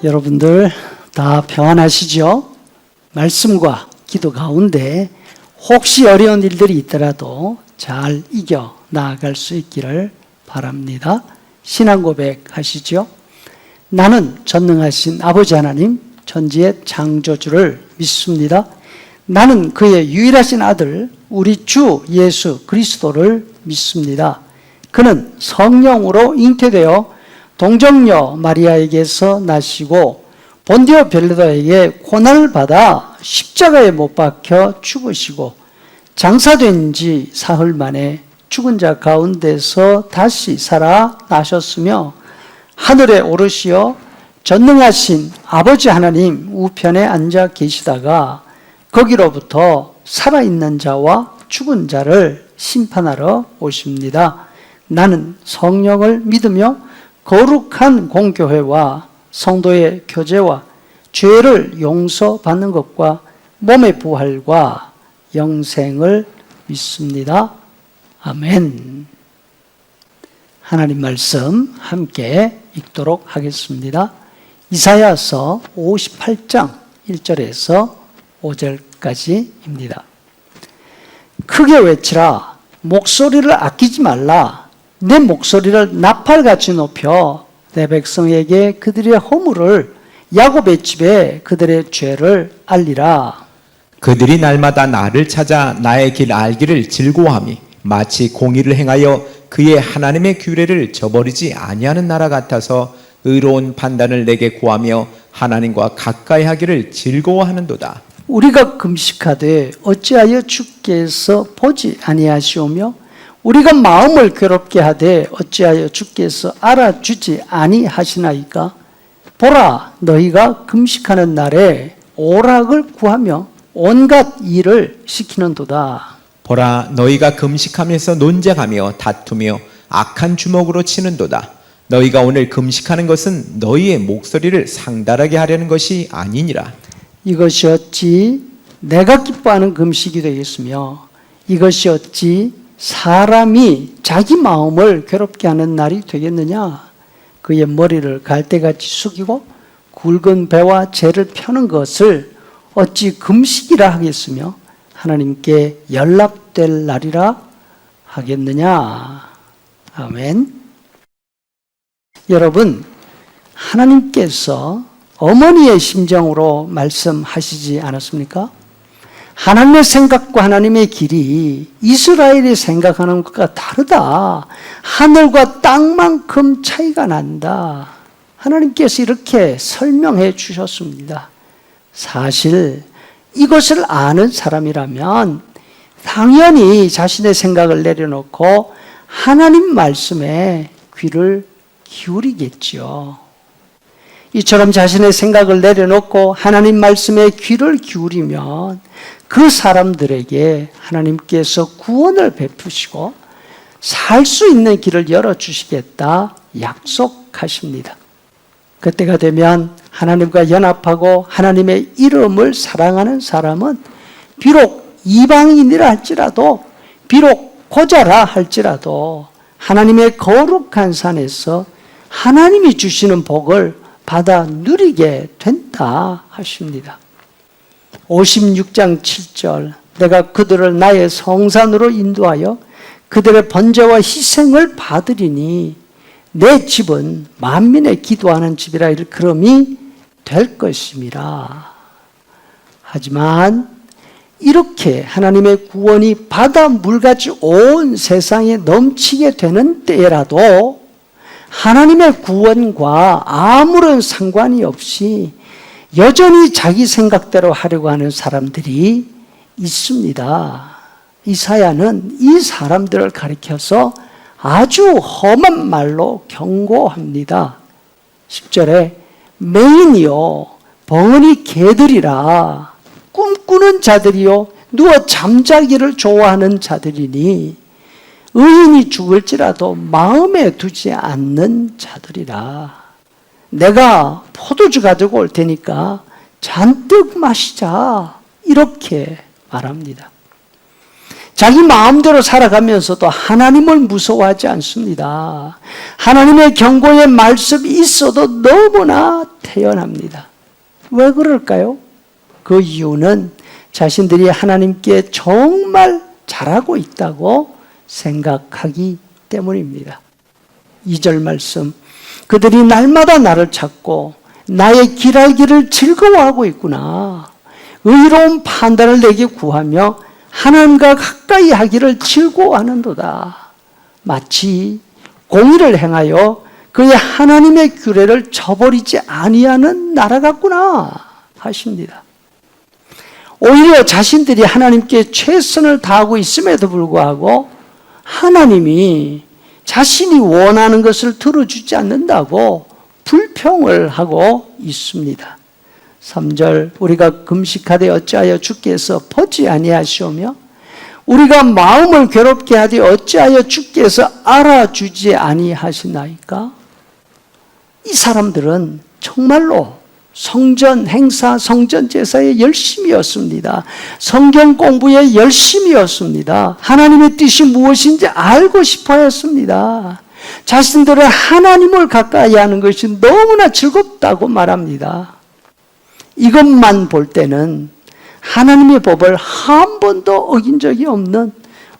여러분들 다 평안하시죠? 말씀과 기도 가운데 혹시 어려운 일들이 있더라도 잘 이겨 나아갈 수 있기를 바랍니다. 신앙 고백 하시죠? 나는 전능하신 아버지 하나님, 천지의 창조주를 믿습니다. 나는 그의 유일하신 아들, 우리 주 예수 그리스도를 믿습니다. 그는 성령으로 잉태되어 동정녀 마리아에게서 나시고 본디오 빌라도에게 고난을 받아 십자가에 못 박혀 죽으시고 장사된 지 사흘 만에 죽은 자 가운데서 다시 살아나셨으며 하늘에 오르시어 전능하신 아버지 하나님 우편에 앉아 계시다가 거기로부터 살아있는 자와 죽은 자를 심판하러 오십니다. 나는 성령을 믿으며 거룩한 공교회와 성도의 교제와 죄를 용서받는 것과 몸의 부활과 영생을 믿습니다. 아멘. 하나님 말씀 함께 읽도록 하겠습니다. 이사야서 58장 1절에서 5절까지입니다. 크게 외치라. 목소리를 아끼지 말라. 내 목소리를 나팔같이 높여 내 백성에게 그들의 허물을, 야곱의 집에 그들의 죄를 알리라. 그들이 날마다 나를 찾아 나의 길 알기를 즐거워하미 마치 공의를 행하여 그의 하나님의 규례를 저버리지 아니하는 나라 같아서 의로운 판단을 내게 구하며 하나님과 가까이 하기를 즐거워하는도다. 우리가 금식하되 어찌하여 주께서 보지 아니하시오며 우리가 마음을 괴롭게 하되 어찌하여 주께서 알아주지 아니하시나이까? 보라, 너희가 금식하는 날에 오락을 구하며 온갖 일을 시키는도다. 보라, 너희가 금식하면서 논쟁하며 다투며 악한 주먹으로 치는도다. 너희가 오늘 금식하는 것은 너희의 목소리를 상달하게 하려는 것이 아니니라. 이것이 어찌 내가 기뻐하는 금식이 되겠으며 이것이 어찌 사람이 자기 마음을 괴롭게 하는 날이 되겠느냐? 그의 머리를 갈대같이 숙이고 굵은 배와 재를 펴는 것을 어찌 금식이라 하겠으며 하나님께 연락될 날이라 하겠느냐? 아멘. 여러분, 하나님께서 어머니의 심정으로 말씀하시지 않았습니까? 하나님의 생각과 하나님의 길이 이스라엘이 생각하는 것과 다르다. 하늘과 땅만큼 차이가 난다. 하나님께서 이렇게 설명해 주셨습니다. 사실 이것을 아는 사람이라면 당연히 자신의 생각을 내려놓고 하나님 말씀에 귀를 기울이겠죠. 이처럼 자신의 생각을 내려놓고 하나님 말씀에 귀를 기울이면 그 사람들에게 하나님께서 구원을 베푸시고 살 수 있는 길을 열어주시겠다 약속하십니다. 그때가 되면 하나님과 연합하고 하나님의 이름을 사랑하는 사람은 비록 이방인이라 할지라도 비록 고자라 할지라도 하나님의 거룩한 산에서 하나님이 주시는 복을 받아 누리게 된다 하십니다. 56장 7절 내가 그들을 나의 성산으로 인도하여 그들의 번제와 희생을 받으리니 내 집은 만민의 기도하는 집이라 일컬음이 될 것임이라. 하지만 이렇게 하나님의 구원이 바다 물같이 온 세상에 넘치게 되는 때라도 하나님의 구원과 아무런 상관이 없이 여전히 자기 생각대로 하려고 하는 사람들이 있습니다. 이사야는 이 사람들을 가리켜서 아주 험한 말로 경고합니다. 10절에 맹인이요 벙어니 개들이라 꿈꾸는 자들이요 누워 잠자기를 좋아하는 자들이니 의인이 죽을지라도 마음에 두지 않는 자들이라. 내가 포도주 가지고 올 테니까 잔뜩 마시자 이렇게 말합니다. 자기 마음대로 살아가면서도 하나님을 무서워하지 않습니다. 하나님의 경고의 말씀이 있어도 너무나 태연합니다. 왜 그럴까요? 그 이유는 자신들이 하나님께 정말 잘하고 있다고 생각하기 때문입니다. 2절 말씀, 그들이 날마다 나를 찾고 나의 길 알기를 즐거워하고 있구나. 의로운 판단을 내게 구하며 하나님과 가까이 하기를 즐거워하는도다. 마치 공의를 행하여 그의 하나님의 규례를 저버리지 아니하는 나라 같구나 하십니다. 오히려 자신들이 하나님께 최선을 다하고 있음에도 불구하고 하나님이 자신이 원하는 것을 들어주지 않는다고 불평을 하고 있습니다. 3절, 우리가 금식하되 어찌하여 주께서 보지 아니하시오며 우리가 마음을 괴롭게 하되 어찌하여 주께서 알아주지 아니하시나이까? 이 사람들은 정말로 성전 행사, 성전 제사에 열심이었습니다. 성경 공부에 열심이었습니다. 하나님의 뜻이 무엇인지 알고 싶어 했습니다. 자신들의 하나님을 가까이 하는 것이 너무나 즐겁다고 말합니다. 이것만 볼 때는 하나님의 법을 한 번도 어긴 적이 없는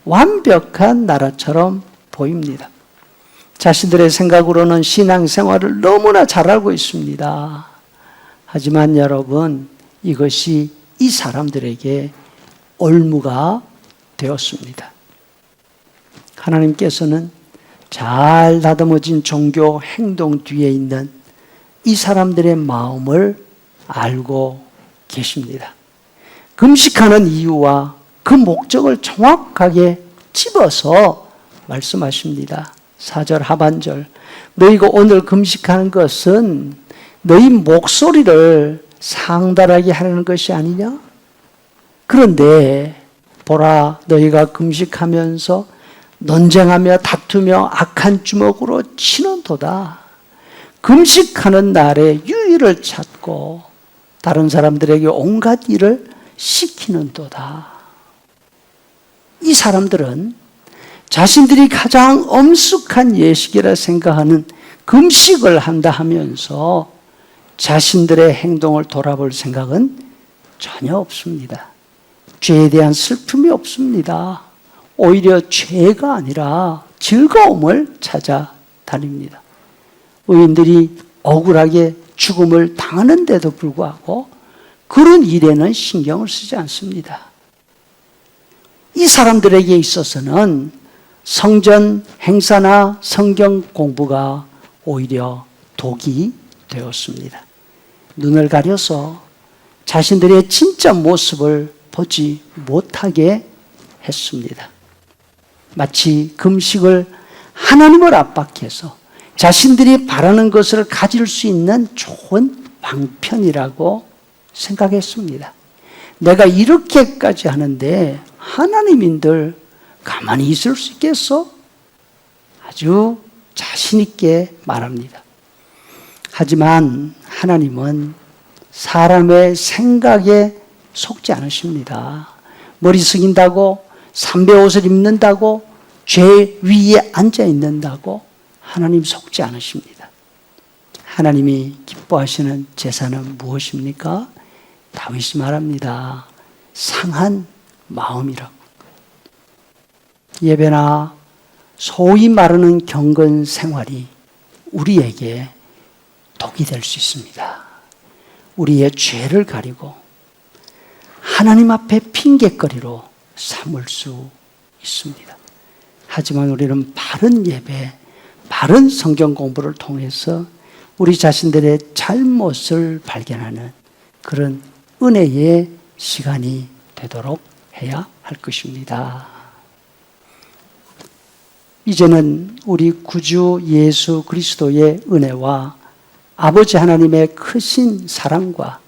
완벽한 나라처럼 보입니다. 자신들의 생각으로는 신앙생활을 너무나 잘 알고 있습니다. 하지만 여러분, 이것이 이 사람들에게 올무가 되었습니다. 하나님께서는 잘 다듬어진 종교 행동 뒤에 있는 이 사람들의 마음을 알고 계십니다. 금식하는 이유와 그 목적을 정확하게 집어서 말씀하십니다. 4절 하반절, 너희가 오늘 금식하는 것은 너희 목소리를 상달하게 하려는 것이 아니냐? 그런데 보라, 너희가 금식하면서 논쟁하며 다투며 악한 주먹으로 치는도다. 금식하는 날에 유의를 찾고 다른 사람들에게 온갖 일을 시키는도다. 이 사람들은 자신들이 가장 엄숙한 예식이라 생각하는 금식을 한다 하면서 자신들의 행동을 돌아볼 생각은 전혀 없습니다. 죄에 대한 슬픔이 없습니다. 오히려 죄가 아니라 즐거움을 찾아다닙니다. 의인들이 억울하게 죽음을 당하는데도 불구하고 그런 일에는 신경을 쓰지 않습니다. 이 사람들에게 있어서는 성전 행사나 성경 공부가 오히려 독이 되었습니다. 눈을 가려서 자신들의 진짜 모습을 보지 못하게 했습니다. 마치 금식을 하나님을 압박해서 자신들이 바라는 것을 가질 수 있는 좋은 방편이라고 생각했습니다. 내가 이렇게까지 하는데 하나님인들 가만히 있을 수 있겠어? 아주 자신 있게 말합니다. 하지만 하나님은 사람의 생각에 속지 않으십니다. 머리 숙인다고, 삼배 옷을 입는다고, 죄 위에 앉아 있는다고 하나님 속지 않으십니다. 하나님이 기뻐하시는 제사는 무엇입니까? 다윗이 말합니다. 상한 마음이라고. 예배나 소위 말하는 경건 생활이 우리에게 독이 될 수 있습니다. 우리의 죄를 가리고 하나님 앞에 핑곗거리로 삼을 수 있습니다. 하지만 우리는 바른 예배, 바른 성경 공부를 통해서 우리 자신들의 잘못을 발견하는 그런 은혜의 시간이 되도록 해야 할 것입니다. 이제는 우리 구주 예수 그리스도의 은혜와 아버지 하나님의 크신 사랑과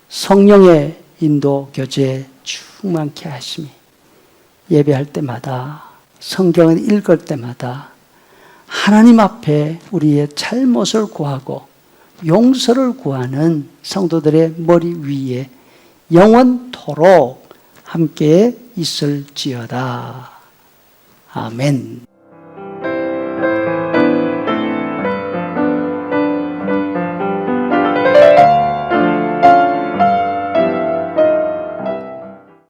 성령의 인도 교제에 충만케 하심이 예배할 때마다 성경을 읽을 때마다 하나님 앞에 우리의 잘못을 구하고 용서를 구하는 성도들의 머리 위에 영원토록 함께 있을지어다. 아멘.